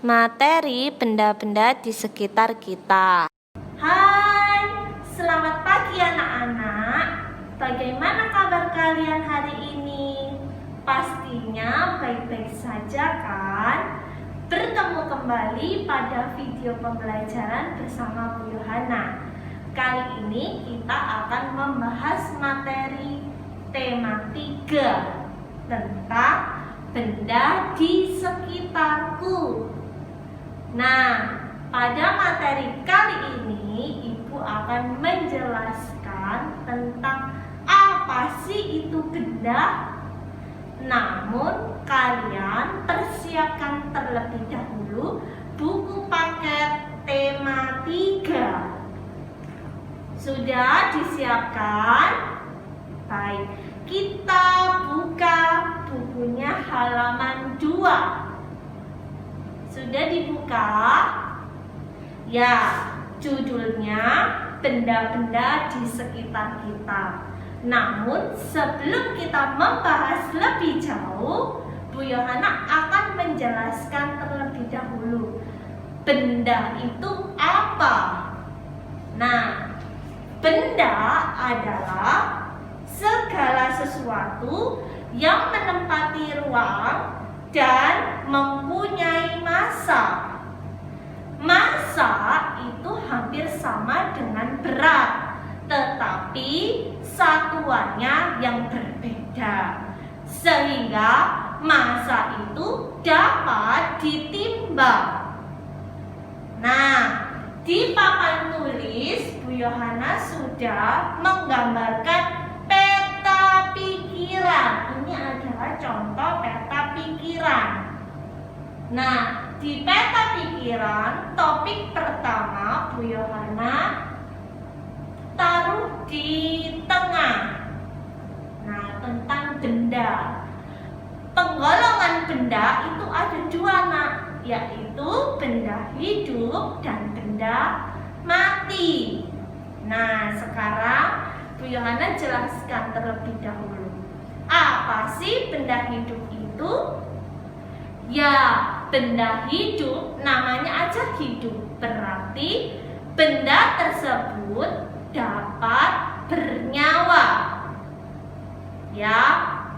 materi benda-benda di sekitar kita. Hai, selamat pagi anak-anak. Bagaimana kabar kalian hari ini? Pastinya baik-baik saja kan? Bertemu kembali pada video pembelajaran bersama Bu Yohana. Kali ini kita akan membahas materi tema 3 tentang benda di sekitarku. Nah, pada materi kali ini Ibu akan menjelaskan tentang apa sih itu benda. Namun kalian persiapkan terlebih dahulu buku paket tema 3. Sudah disiapkan? Baik, kita buka bukunya halaman 2. Sudah dibuka? Ya, judulnya benda-benda di sekitar kita. Namun sebelum kita membahas lebih jauh, Bu Yohana akan menjelaskan terlebih dahulu benda itu apa. Nah, benda adalah segala sesuatu yang menempati ruang dan mempunyai massa. Massa itu hampir sama dengan berat, tetapi satuannya yang berbeda, sehingga massa itu dapat ditimbang. Nah, di papan tulis Bu Yohana sudah menggambarkan peta pikiran. Ini adalah contoh peta pikiran. Nah, di peta pikiran topik pertama Bu Yohana taruh di tengah. Nah, tentang benda. Penggolongan benda itu ada 2, Nak, yaitu benda hidup dan benda mati. Nah, sekarang Bu Yohana jelaskan terlebih dahulu. Apa sih benda hidup itu? Ya, benda hidup namanya aja hidup. Berarti benda tersebut dapat bernyawa. Ya,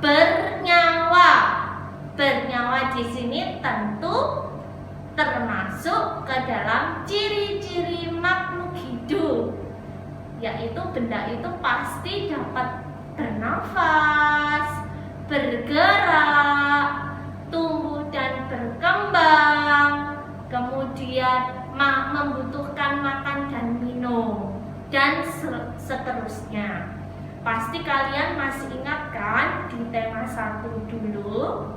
bernyawa. Bernyawa di sini tentu termasuk ke dalam ciri-ciri makhluk hidup, yaitu benda itu pasti dapat bernafas, bergerak, tumbuh dan berkembang, kemudian membutuhkan makan dan minum, dan seterusnya. Pasti kalian masih ingat kan di tema 1 dulu?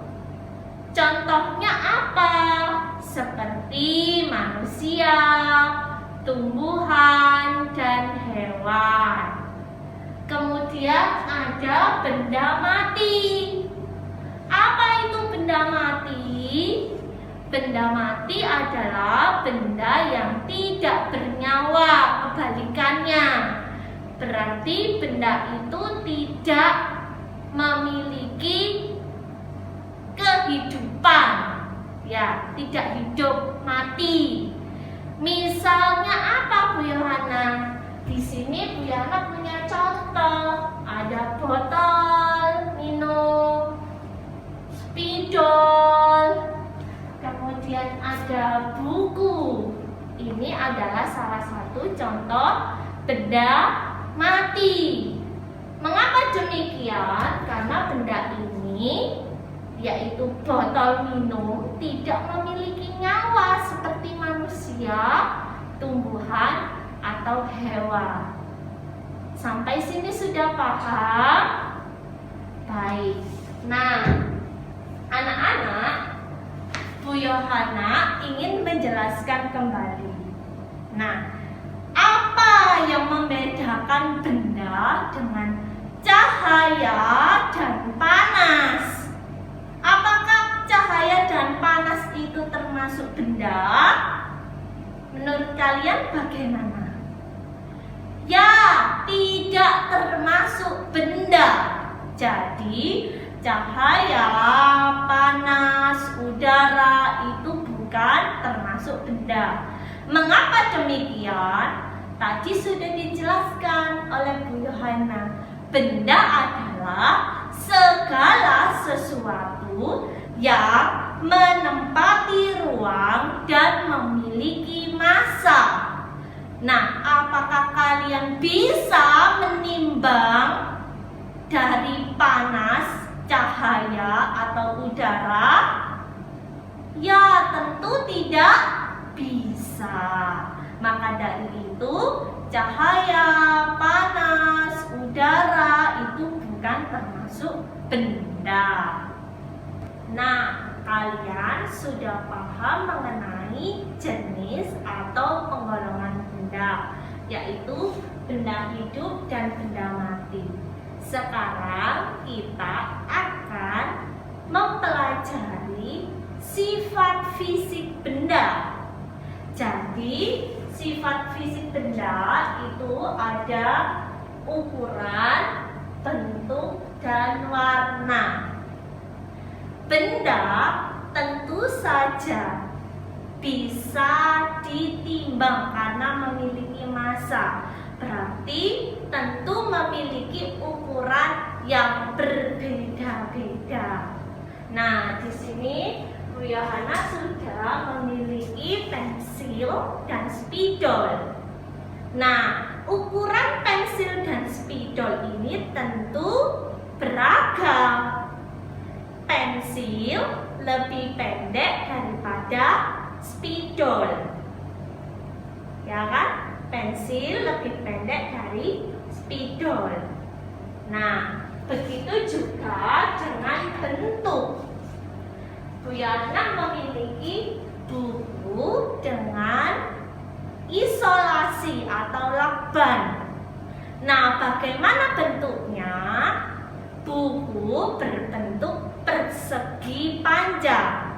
Contohnya apa? Seperti manusia, tumbuhan, dan hewan. Kemudian ada benda mati. Apa itu benda mati? Benda mati adalah benda yang tidak bernyawa, kebalikannya. Berarti benda itu tidak memiliki kehidupan. Ya, tidak hidup, mati. Misalnya apa Bu Yohana? Di sini Bu Yohana punya contoh. Ada botol minum, spidol, kemudian ada buku. Ini adalah salah satu contoh benda mati. Mengapa demikian? Karena benda ini, yaitu botol minum, tidak memiliki nyawa seperti manusia, tumbuhan, atau hewan. Sampai sini sudah paham? Baik. Nah, anak-anak, Bu Yohana ingin menjelaskan kembali. Nah, apa yang membedakan benda dengan cahaya dan panas? Apakah cahaya dan panas itu termasuk benda? Menurut kalian bagaimana? Ya, tidak termasuk benda. Jadi, cahaya, panas, udara itu bukan termasuk benda. Mengapa demikian? Tadi sudah dijelaskan oleh Bu Yohana. Benda adalah segala sesuatu yang menempati ruang dan memiliki massa. Nah, apakah kalian bisa menimbang dari panas, cahaya, atau udara? Ya, tentu tidak bisa. Maka dari itu, cahaya, panas, udara itu bukan termasuk benda. Nah, kalian sudah paham mengenai jenis atau penggolongan benda, yaitu benda hidup dan benda mati. Sekarang kita akan mempelajari sifat fisik benda. Jadi, sifat fisik benda itu ada ukuran, bentuk, dan warna. Benda tentu saja bisa ditimbang karena memiliki massa. Berarti tentu memiliki ukuran yang berbeda-beda. Nah, di sini Bu Yohana sudah memiliki pensil dan spidol. Nah, ukuran pensil dan spidol ini tentu beragam. Pensil lebih pendek daripada spidol, ya kan? Pensil lebih pendek dari spidol. Nah, begitu juga dengan bentuk. Bu Yana memiliki buku dengan isolasi atau lakban. Nah, bagaimana bentuknya? Buku berbentuk persegi panjang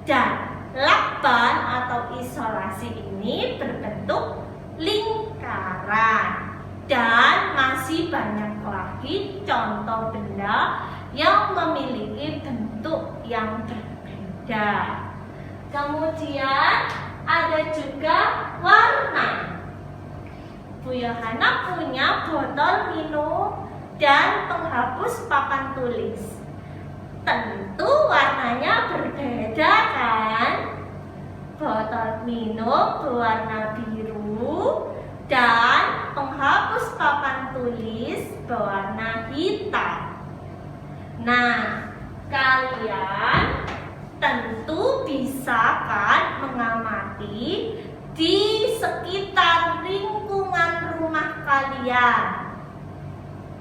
dan lakban atau isolasi ini berbentuk lingkaran. Dan masih banyak lagi contoh benda yang memiliki bentuk yang berbeda. Kemudian ada juga warna. Bu Yohana punya botol minum dan penghapus papan tulis. Tentu warnanya berbeda kan? Botol minum berwarna biru dan penghapus papan tulis berwarna hitam. Nah, kalian tentu bisa kan mengamati di sekitar lingkungan rumah kalian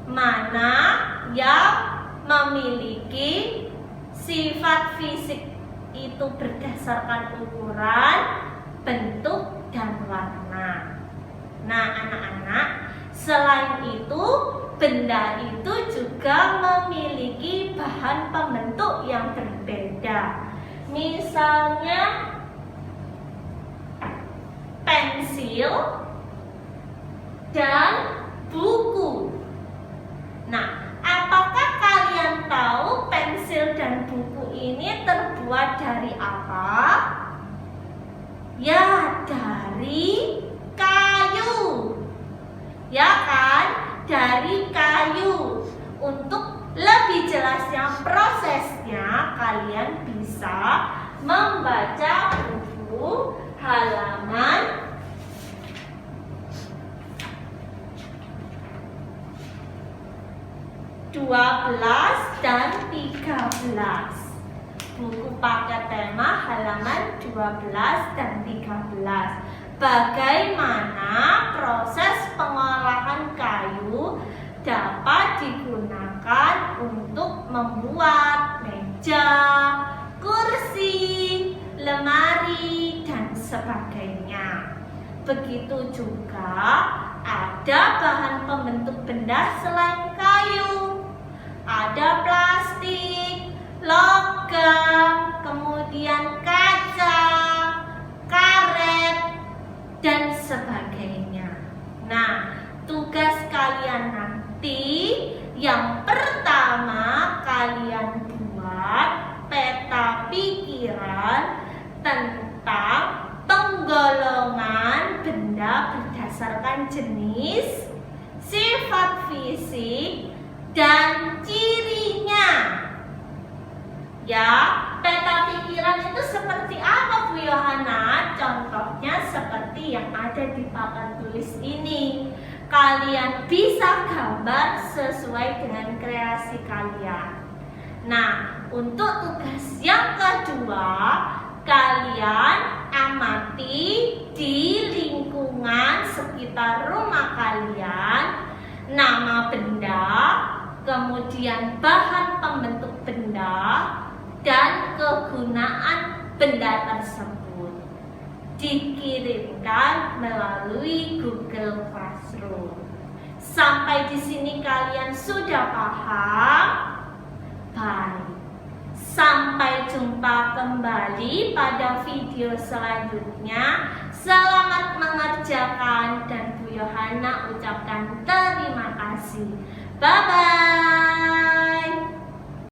mana yang memiliki sifat fisik itu berdasarkan ukuran, bentuk, dan warna. Nah, anak-anak, selain itu benda itu juga memiliki bahan pembentuk yang berbeda. Misalnya pensil dan buku. Nah, apakah kalian tahu pensil dan buku ini terbuat dari apa? Ya, dari kayu. Ya kan? Dari kayu. Untuk lebih jelasnya prosesnya, kalian bisa membaca buku halaman 12 dan 13. Buku paket tema halaman 12 dan 13. Bagaimana proses pengolahan kayu dapat digunakan untuk membuat meja, kursi, lemari, dan sebagainya. Begitu juga ada bahan pembentuk benda selain kayu. Ada plastik, logam, kemudian kaca, karet, dan sebagainya. Nah, tugas kalian nanti yang pertama kalian buat peta pikiran tentang tentang jenis, sifat fisik, dan cirinya. Ya, peta pikiran itu seperti apa Bu Yohana? Contohnya seperti yang ada di papan tulis ini. Kalian bisa gambar sesuai dengan kreasi kalian. Nah, untuk tugas yang kedua, kalian amati di lingkungan sekitar rumah kalian nama benda, kemudian bahan pembentuk benda, dan kegunaan benda tersebut. Dikirimkan melalui Google Classroom. Sampai di sini kalian sudah paham? Baik. Sampai jumpa kembali pada video selanjutnya. Selamat mengerjakan dan Bu Yohana ucapkan terima kasih. Bye-bye.